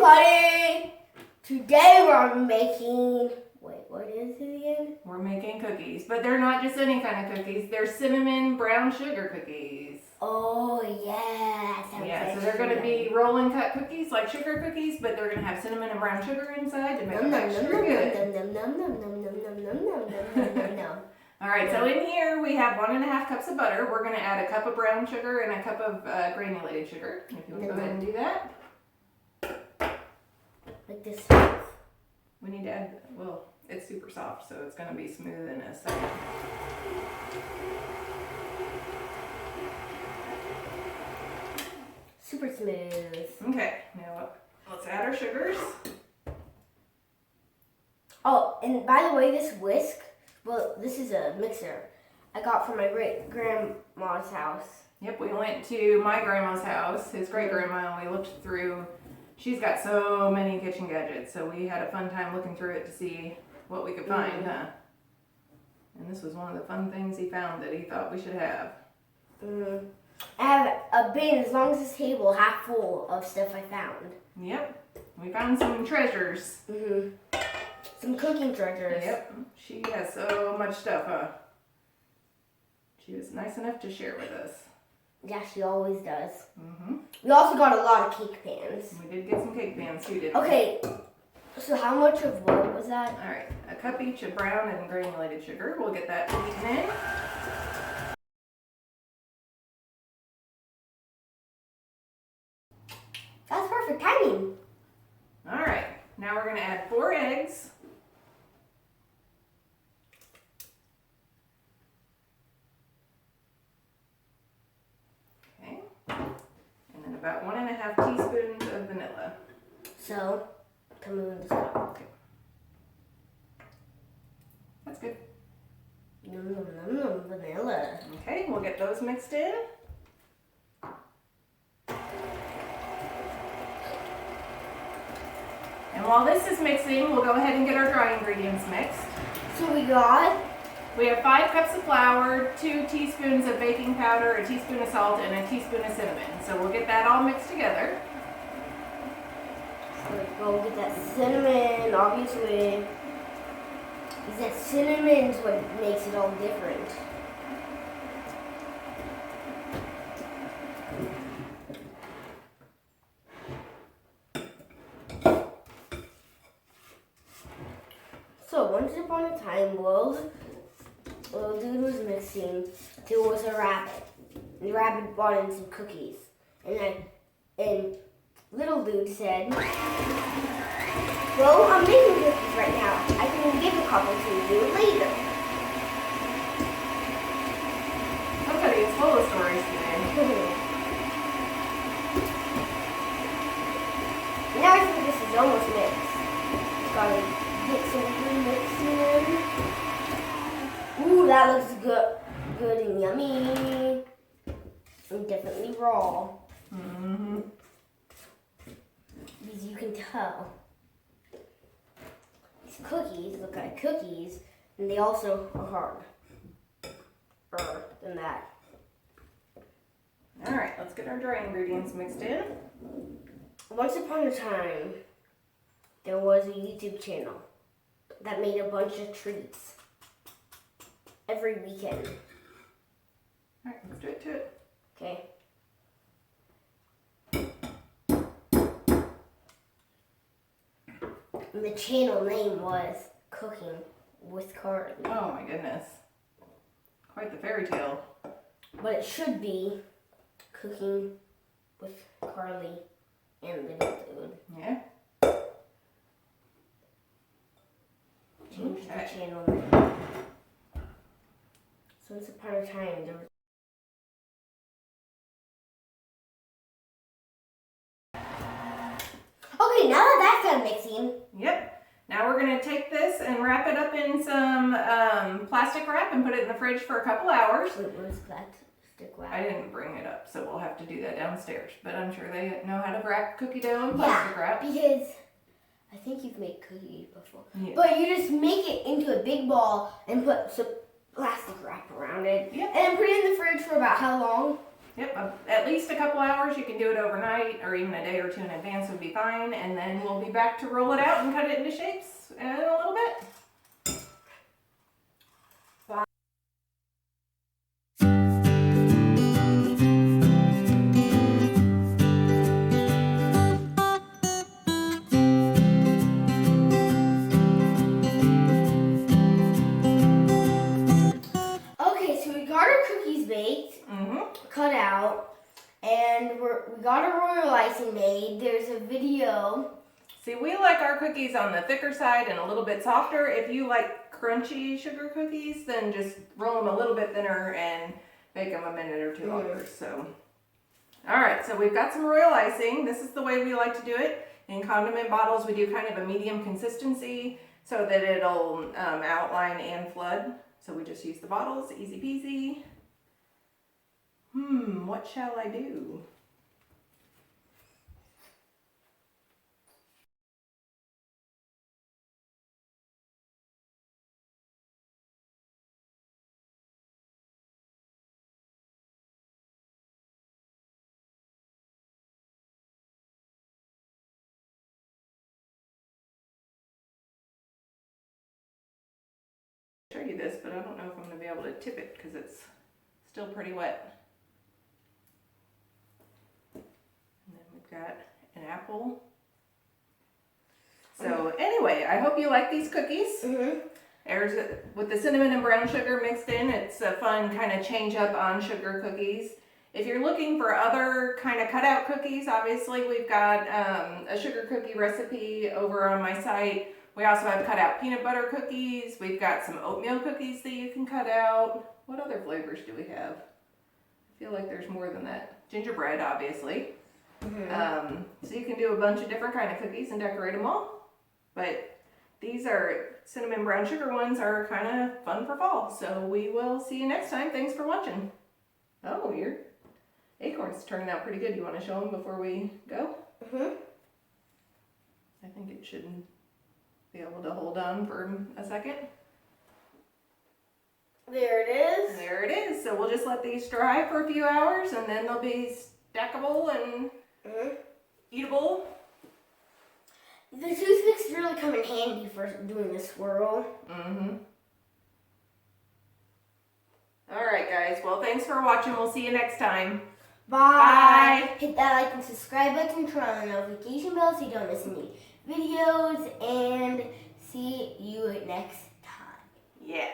everybody! Today we're making, what is it again? We're making cookies, but they're not just any kind of cookies. They're cinnamon brown sugar cookies. Oh yeah, that sounds Yeah, so they're going to be roll and cut cookies like sugar cookies, but they're going to have cinnamon and brown sugar inside to make them extra good. All right, so in here we have 1.5 cups of butter. We're going to add a cup of brown sugar and a cup of granulated sugar. If you want to go ahead and do that. Like this. We need to add, well, it's super soft, so it's going to be smooth in a second. Super smooth. Okay, now let's add our sugars. Oh, and by the way, this whisk, well, this is a mixer I got from my great-grandma's house. Yep, we went to my grandma's house, his great-grandma, and we looked through. She's got so many kitchen gadgets, so we had a fun time looking through it to see what we could find, huh? And this was one of the fun things he found that he thought we should have. I have a bin as long as this table, half full of stuff I found. Yep, we found some treasures. Some cooking treasures. Yep, she has so much stuff, huh? She was nice enough to share with us. Yeah, she always does. We also got a lot of cake pans. We did get some cake pans too, didn't we? Okay, so how much of what was that? All right, a cup each of brown and granulated sugar. We'll get that beaten in. That's perfect timing. All right, now we're going to add 4 eggs. Okay, and then about 1.5 teaspoons of vanilla. So, come on this up. Okay. That's good. Vanilla. Okay, we'll get those mixed in. And while this is mixing, we'll go ahead and get our dry ingredients mixed. So We have 5 cups of flour, 2 teaspoons of baking powder, a teaspoon of salt, and a teaspoon of cinnamon. So we'll get that all mixed together. go get that cinnamon, obviously. Because that cinnamon is what makes it all different. So once upon a time, little dude was missing. There was a rabbit. And the rabbit brought in some cookies. And little dude said, "Well, I'm making cookies right now. I can give a couple to you later." Somebody is full of stories today. Now I think this is almost mixed. Just gotta get some good mixing in. Ooh, that looks good and yummy. And definitely raw. As you can tell. These cookies look like cookies, and they also are harder than that. All right, let's get our dry ingredients mixed in. Once upon a time, there was a YouTube channel that made a bunch of treats every weekend. All right, let's do it to it. Okay. And the channel name was Cooking with Carly. Oh my goodness. Quite the fairy tale. But it should be Cooking with Carly and Little Dude. Yeah? Change the channel name. So once upon a time, there was okay, now that that's done mixing. Yep. Now we're going to take this and wrap it up in some plastic wrap and put it in the fridge for a couple hours. Wait, what is plastic wrap? I didn't bring it up, so we'll have to do that downstairs. But I'm sure they know how to wrap cookie dough in plastic wrap. Because I think you've made cookies before. Yeah. But you just make it into a big ball and put some plastic wrap around it. Yep. And then put it in the fridge for about how long? Yep, at least a couple hours. You can do it overnight or even a day or two in advance would be fine. And then we'll be back to roll it out and cut it into shapes in a little bit. Okay, so we got our cookies baked, cut out, and we got our royal icing made. There's a video. See, we like our cookies on the thicker side and a little bit softer. If you like crunchy sugar cookies, then just roll them a little bit thinner and bake them a minute or two longer. So, all right, so we've got some royal icing. This is the way we like to do it. In condiment bottles, we do kind of a medium consistency so that it'll outline and flood. So we just use the bottles, easy peasy. What shall I do? Show you this, but I don't know if I'm going to be able to tip it because it's still pretty wet. And then we've got an apple. So anyway, I hope you like these cookies. There's with the cinnamon and brown sugar mixed in, it's a fun kind of change up on sugar cookies. If you're looking for other kind of cutout cookies, obviously we've got a sugar cookie recipe over on my site. We also have cut out peanut butter cookies. We've got some oatmeal cookies that you can cut out. What other flavors do we have? I feel like there's more than that. Gingerbread, obviously. So you can do a bunch of different kind of cookies and decorate them all. But these are cinnamon brown sugar ones are kind of fun for fall. So we will see you next time. Thanks for watching. Oh, your acorn's turning out pretty good. You want to show them before we go? I think it should be able to hold on for a second. There it is. There it is. So we'll just let these dry for a few hours and then they'll be stackable and eatable. The toothpicks really come in handy for doing the swirl. All right, guys. Well, thanks for watching. We'll see you next time. Bye. Hit that like and subscribe button, turn on the notification bell so you don't miss any videos, and see you next time. Yeah.